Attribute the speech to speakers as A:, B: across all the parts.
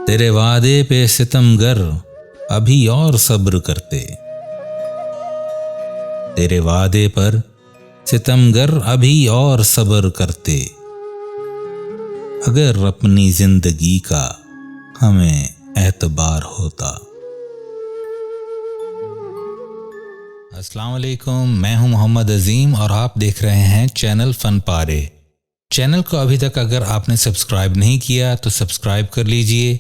A: तेरे वादे पे सितमगर अभी और सब्र करते। तेरे वादे पर सितमगर अभी और सब्र करते। अगर अपनी जिंदगी का हमें एतबार होता। अस्सलाम वालेकुम, मैं हूं मोहम्मद अजीम और आप देख रहे हैं चैनल फन पारे। चैनल को अभी तक अगर आपने सब्सक्राइब नहीं किया तो सब्सक्राइब कर लीजिए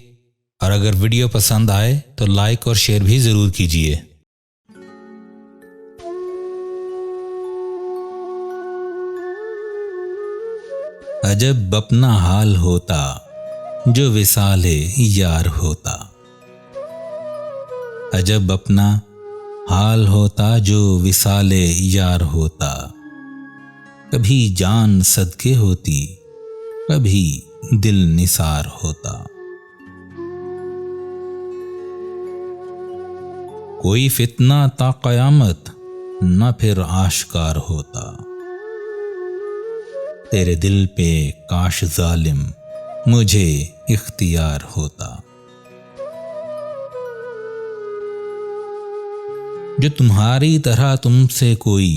A: और अगर वीडियो पसंद आए तो लाइक और शेयर भी ज़रूर कीजिए। अजब अपना हाल होता जो विसाले यार होता। अजब अपना हाल होता जो विसाले यार होता। कभी जान सदके होती, कभी दिल निसार होता। कोई फितना ता क़यामत न फिर आश्कार होता। तेरे दिल पे काश जालिम मुझे इख्तियार होता। जो तुम्हारी तरह तुमसे कोई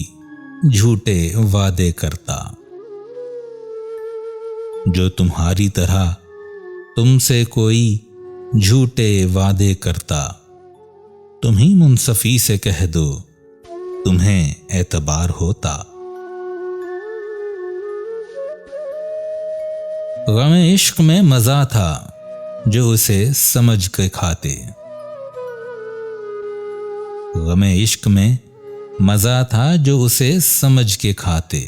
A: झूठे वादे करता। जो तुम्हारी तरह तुमसे कोई झूठे वादे करता। तुम ही मुंसफी से कह दो तुम्हें एतबार होता। गमे इश्क में मजा था जो उसे समझ के खाते। गमे इश्क में मजा था जो उसे समझ के खाते।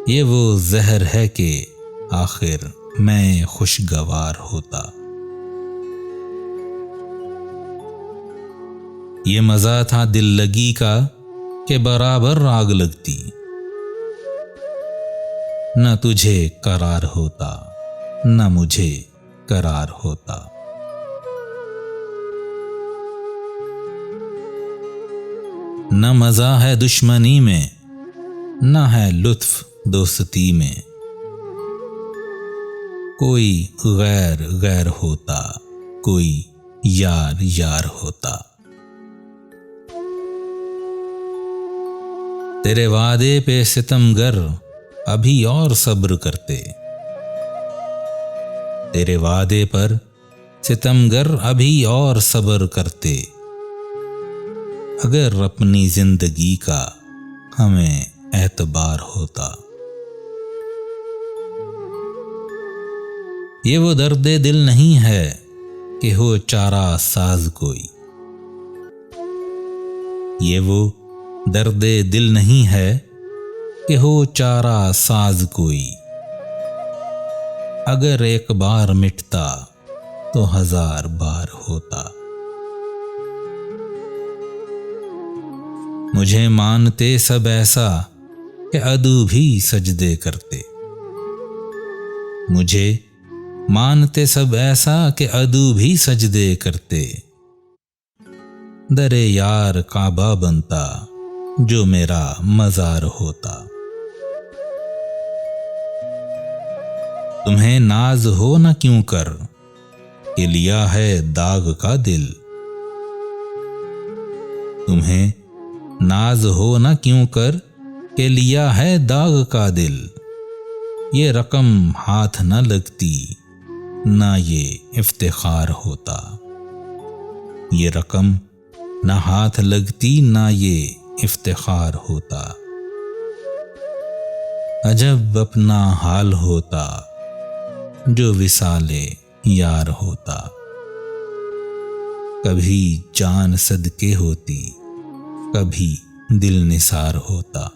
A: ये वो जहर है कि आखिर मैं खुशगवार होता। ये मजा था दिल लगी का कि बराबर आग लगती। न तुझे करार होता, न मुझे करार होता। न मजा है दुश्मनी में, न है लुत्फ दोस्ती में। कोई गैर गैर होता, कोई यार यार होता। तेरे वादे पे सितमगर अभी और सब्र करते। तेरे वादे पर सितमगर अभी और सब्र करते। अगर अपनी जिंदगी का हमें एतबार होता। ये वो दर्दे दिल नहीं है कि हो चारा साज कोई। ये वो दर्दे दिल नहीं है कि हो चारा साज कोई। अगर एक बार मिटता तो हजार बार होता। मुझे मानते सब ऐसा कि अदू भी सजदे करते। मुझे मानते सब ऐसा कि अदू भी सजदे करते। दरे यार काबा बनता जो मेरा मजार होता। तुम्हें नाज हो न क्यों कर कि लिया है दाग का दिल। तुम्हें नाज हो न क्यों कर कि लिया है दाग का दिल। ये रकम हाथ न लगती ना ये इफ्तिखार होता। ये रकम न हाथ लगती ना ये इफ्तिखार होता। अजब अपना हाल होता जो विसाले यार होता। कभी जान सदके होती, कभी दिल निसार होता।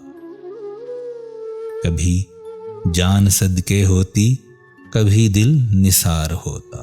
A: कभी जान सदके होती, कभी दिल निसार होता।